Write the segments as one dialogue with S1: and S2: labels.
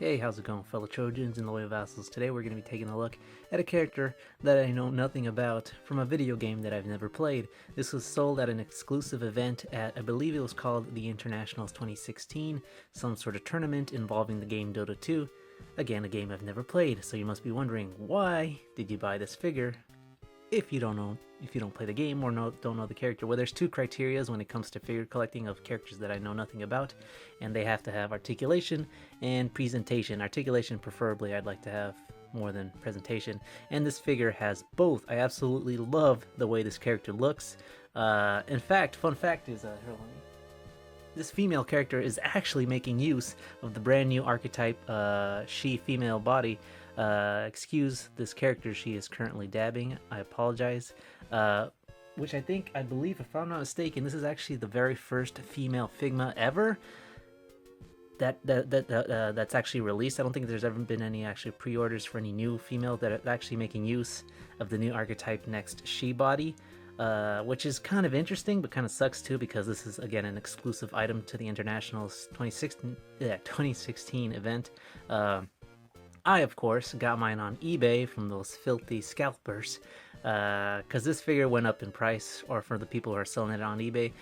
S1: Hey, how's it going, fellow Trojans and loyal vassals? Today we're going to be taking a look at a character that I know nothing about from a video game that I've never played. This was sold at an exclusive event at, I believe it was called the Internationals 2016, some sort of tournament involving the game Dota 2. Again, a game I've never played, so you must be wondering, why did you buy this figure? If you don't play the game or don't know the character. Well, there's two criterias when it comes to figure collecting of characters that I know nothing about, and they have to have articulation and presentation. Articulation preferably I'd like to have more than presentation, and this figure has both. I absolutely love the way this character looks. In fact, fun fact is, this female character is actually making use of the brand new archetype she-female body. Excuse this character, she is currently dabbing, I apologize. Which I believe, if I'm not mistaken, this is actually the very first female figma ever that's actually released. I don't think there's ever been any actually pre-orders for any new female that are actually making use of the new archetype next she body. Which is kind of interesting, but kind of sucks too, because this is again an exclusive item to the Internationals 2016 event. I, of course, got mine on eBay from those filthy scalpers, because this figure went up in price, or for the people who are selling it on eBay,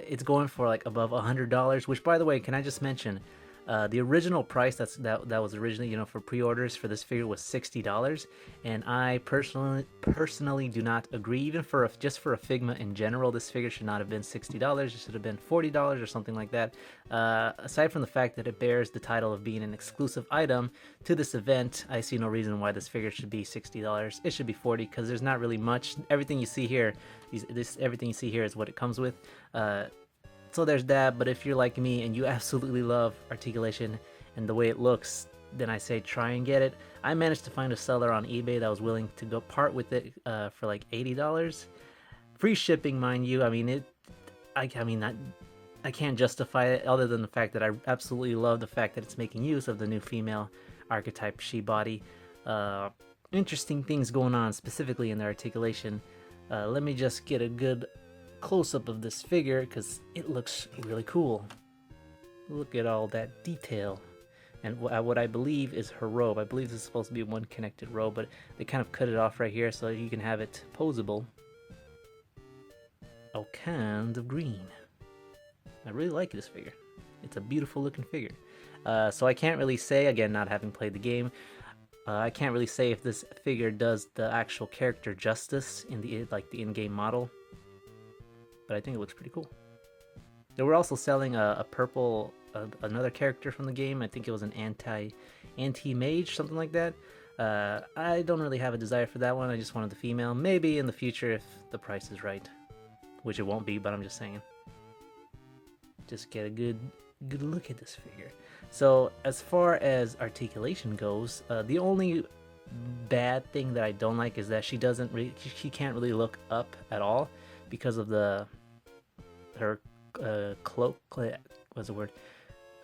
S1: it's going for like above $100, which, by the way, can I just mention, the original price that was originally, for pre-orders for this figure was $60, and I personally do not agree. Even just for a Figma in general, this figure should not have been $60. It should have been $40 or something like that. Aside from the fact that it bears the title of being an exclusive item to this event, I see no reason why this figure should be $60. It should be $40, because there's not really much. Everything you see here, everything you see here is what it comes with. So there's that, but if you're like me and you absolutely love articulation and the way it looks, then I say try and get it. I managed to find a seller on eBay that was willing to go part with it for like $80. Free shipping, mind you. I can't justify it other than the fact that I absolutely love the fact that it's making use of the new female archetype she body. Interesting things going on specifically in the articulation. Let me just get a good close-up of this figure, because it looks really cool. Look at all that detail, and what I believe is her robe. I believe this is supposed to be one connected robe, but they kind of cut it off right here so you can have it posable. Oh, kind of green. I really like this figure. It's a beautiful looking figure. So I can't really say, again, not having played the game, I can't really say if this figure does the actual character justice in the in-game model, but I think it looks pretty cool. They were also selling a purple, another character from the game. I think it was an anti-mage, something like that. I don't really have a desire for that one. I just wanted the female. Maybe in the future if the price is right, which it won't be, but I'm just saying. Just get a good look at this figure. So as far as articulation goes, the only bad thing that I don't like is that she can't really look up at all because of her cloak. What's the word?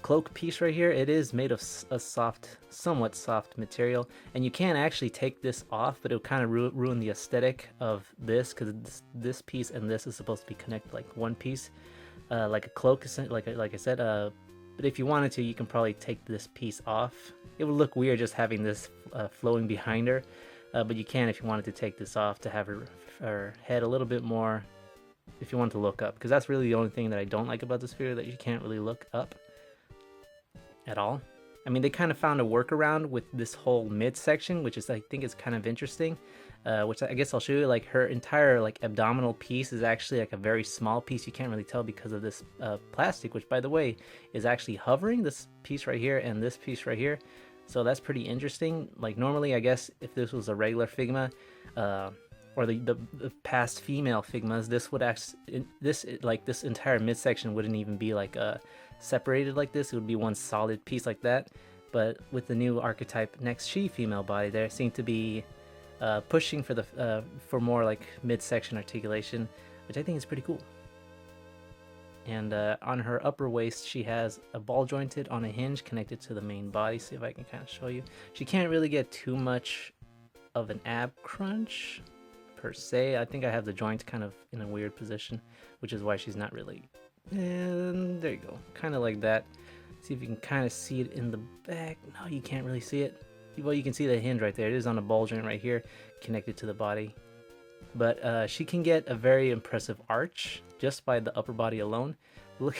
S1: Cloak piece right here. It is made of a somewhat soft material, and you can actually take this off, but it'll kind of ruin the aesthetic of this, because this piece and this is supposed to be connected like one piece, like a cloak, like I said. But if you wanted to, you can probably take this piece off. It would look weird just having this flowing behind her, but you can if you wanted to take this off to have her head a little bit more, if you want to look up, because that's really the only thing that I don't like about this figure, that you can't really look up at all. I mean, they kind of found a workaround with this whole midsection, which is, I think, is kind of interesting, which I guess I'll show you. Like, her entire abdominal piece is actually like a very small piece. You can't really tell because of this plastic, which, by the way, is actually hovering, this piece right here and this piece right here. So that's pretty interesting. Like, normally, I guess if this was a regular Figma, or the past female Figmas, this would actually, this entire midsection wouldn't even be separated like this. It would be one solid piece like that. But with the new archetype next she female body, they seem to be pushing for more like midsection articulation, which I think is pretty cool. And on her upper waist, she has a ball jointed on a hinge connected to the main body. See if I can kind of show you. She can't really get too much of an ab crunch per se. I think I have the joint kind of in a weird position, which is why she's not really, and there you go, kind of like that. See if you can kind of see it in the back. No, you can't really see it. Well, you can see the hinge right there. It is on a ball joint right here, connected to the body. But she can get a very impressive arch just by the upper body alone. Look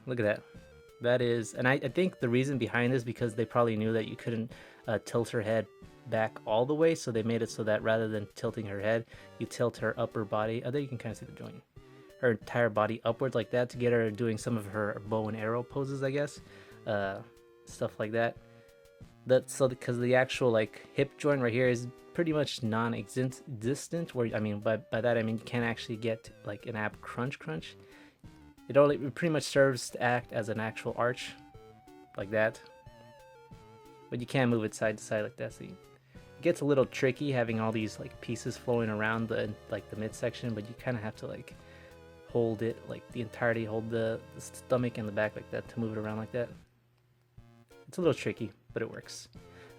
S1: at that. That is, and I think the reason behind this is because they probably knew that you couldn't tilt her head back all the way, so they made it so that rather than tilting her head, you tilt her upper body. Oh, there you can kind of see the joint. Her entire body upwards like that to get her doing some of her bow and arrow poses, I guess. Stuff like that. That's so because the actual like hip joint right here is pretty much non-existent. Where I mean by that I mean you can't actually get like an ab crunch. It pretty much serves to act as an actual arch, like that. But you can't move it side to side like that. So it gets a little tricky having all these like pieces flowing around the midsection, but you kind of have to like hold it like the entirety, hold the stomach and the back like that to move it around like that. It's a little tricky, but it works.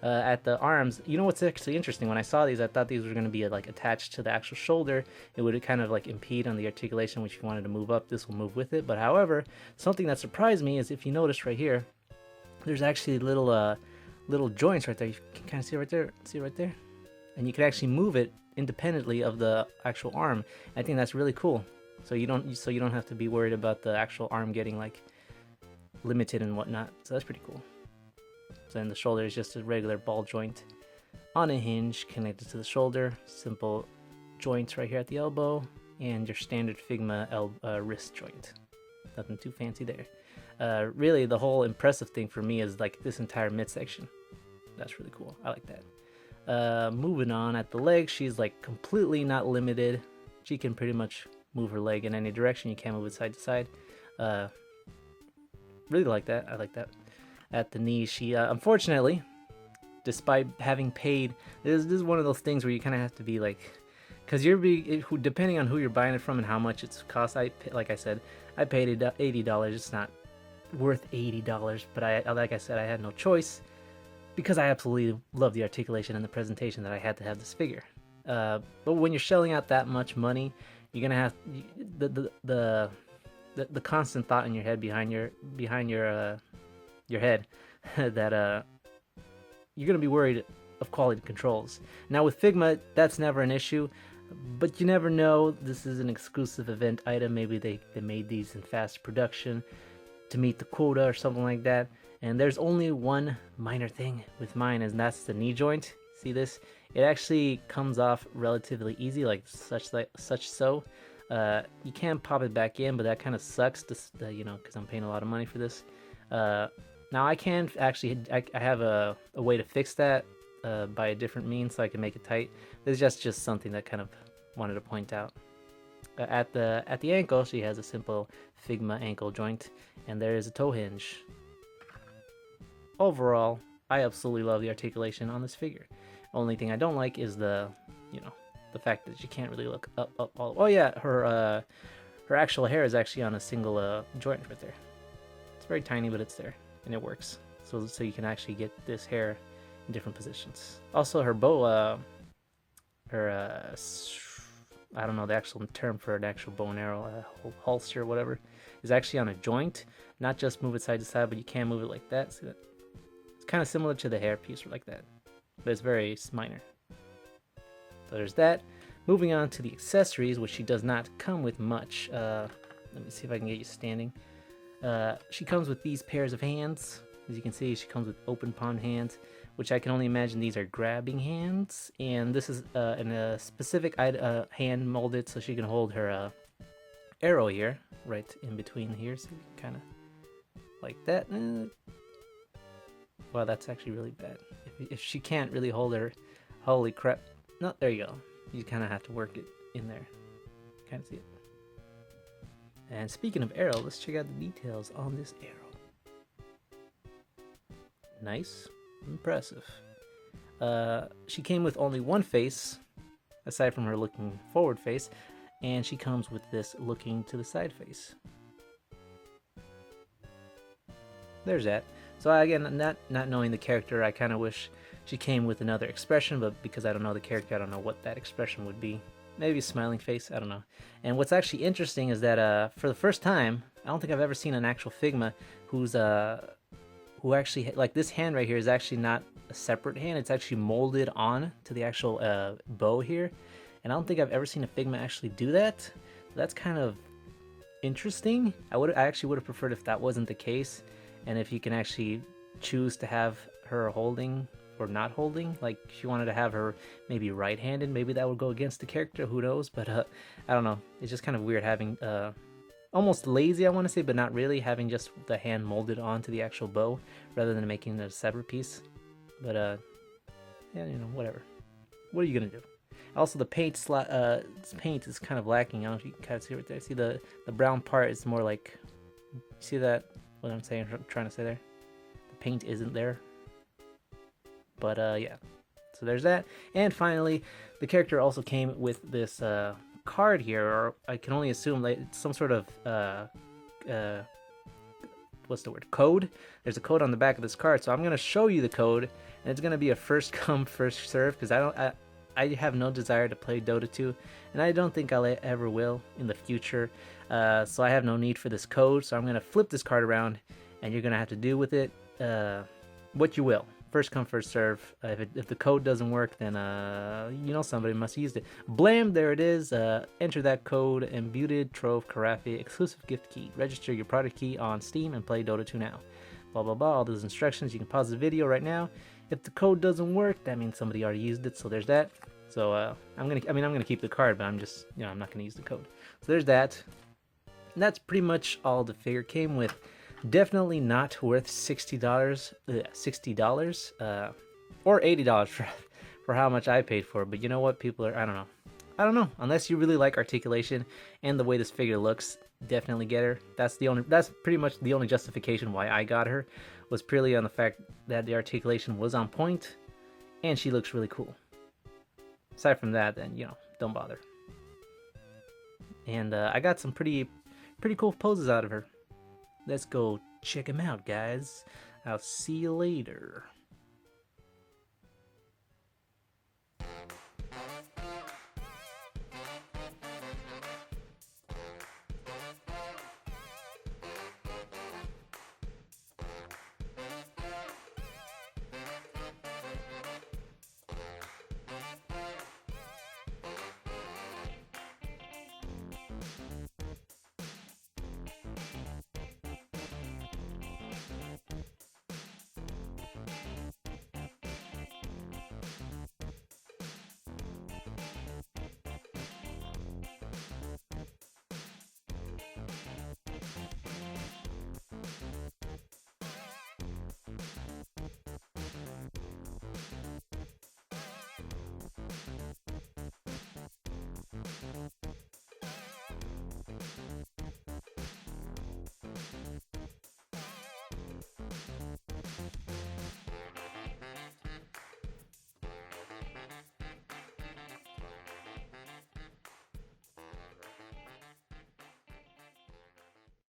S1: At the arms, you know what's actually interesting? When I saw these, I thought these were going to be like attached to the actual shoulder. It would kind of like impede on the articulation, which if you wanted to move up, this will move with it. But however, something that surprised me is if you notice right here, there's actually little joints right there. You can kind of see right there. See right there? And you can actually move it independently of the actual arm. I think that's really cool. So you don't have to be worried about the actual arm getting like limited and whatnot. So that's pretty cool. So then the shoulder is just a regular ball joint on a hinge connected to the shoulder. Simple joints right here at the elbow, and your standard Figma wrist joint. Nothing too fancy there. Really, the whole impressive thing for me is like this entire midsection. That's really cool. I like that. Moving on at the leg, she's like completely not limited. She can pretty much move her leg in any direction. You can't move it side to side. Really like that. I like that. At the knee, she unfortunately, despite having paid, this is one of those things where you kind of have to be like, because depending on who you're buying it from and how much it's cost. Like I said, I paid $80. It's not worth $80, but like I said, I had no choice because I absolutely love the articulation and the presentation that I had to have this figure. But when you're shelling out that much money, you're gonna have the constant thought in your head behind your head that you're gonna be worried of quality controls. Now with Figma, that's never an issue, but you never know. This is an exclusive event item. Maybe they made these in fast production to meet the quota or something like that. And there's only one minor thing with mine, and that's the knee joint. See this? It actually comes off relatively easy, like such. You can pop it back in, but that kind of sucks, because I'm paying a lot of money for this. Now I can actually, I have a way to fix that by a different means, so I can make it tight. This is just something that kind of wanted to point out. At the ankle, she has a simple Figma ankle joint, and there is a toe hinge. Overall, I absolutely love the articulation on this figure. Only thing I don't like is the fact that you can't really look up all. Oh yeah, her actual hair is actually on a single joint right there. It's very tiny, but it's there, and it works. So you can actually get this hair in different positions. Also, her bow, I don't know the actual term for an actual bow and arrow, holster or whatever, is actually on a joint. Not just move it side to side, but you can move it like that. See that? It's kind of similar to the hair piece or like that, but it's very minor. So there's that. Moving on to the accessories, which she does not come with much. Let me see if I can get you standing. She comes with these pairs of hands. As you can see, she comes with open palm hands, which I can only imagine these are grabbing hands. And this is in a specific hand molded so she can hold her arrow here, right in between here. So kind of like that. Wow, that's actually really bad. If she can't really hold her, holy crap. No, there you go. You kind of have to work it in there. Kind of see it. And speaking of arrow, let's check out the details on this arrow. Nice. Impressive. She came with only one face, aside from her looking forward face, and she comes with this looking to the side face. There's that. So again, not knowing the character, I kind of wish she came with another expression, but because I don't know the character, I don't know what that expression would be. Maybe a smiling face, I don't know. And what's actually interesting is that for the first time, I don't think I've ever seen an actual Figma who actually, like, this hand right here is actually not a separate hand. It's actually molded on to the actual bow here, and I don't think I've ever seen a Figma actually do that. So that's kind of interesting. I actually would have preferred if that wasn't the case, and if you can actually choose to have her holding or not holding. Like, if you wanted to have her maybe right-handed, maybe that would go against the character, who knows. But I don't know, it's just kind of weird having almost lazy, I want to say, but not really, having just the hand molded onto the actual bow rather than making it a separate piece. But yeah, you know, whatever. What are you gonna do? Also, the paint is kind of lacking. I don't know if you can kind of see right there. See the brown part is more like, see that, what I'm saying, trying to say there? The paint isn't there. But yeah, so there's that. And finally, the character also came with this card here, or I can only assume like it's some sort of what's the word, code. There's a code on the back of this card, so I'm gonna show you the code, and it's gonna be a first come first serve, because I have no desire to play Dota 2, and I don't think I'll ever will in the future. So I have no need for this code, so I'm gonna flip this card around, and you're gonna have to do with it what you will. First come first serve. If the code doesn't work, then you know, somebody must have used it. Blam, there it is. Enter that code, Imbued Trove Carafe exclusive gift key. Register your product key on Steam and play Dota 2 now. Blah blah blah. All those instructions. You can pause the video right now. If the code doesn't work, that means somebody already used it. So there's that. So I'm gonna keep the card, but I'm just, you know, I'm not gonna use the code. So there's that. And that's pretty much all the figure came with. Definitely not worth $60, or $80 for how much I paid for it. But you know what, people are, I don't know. Unless you really like articulation and the way this figure looks, definitely get her. That's pretty much the only justification why I got her, was purely on the fact that the articulation was on point and she looks really cool. Aside from that, then, you know, don't bother. And I got some pretty cool poses out of her. Let's go check them out, guys. I'll see you later.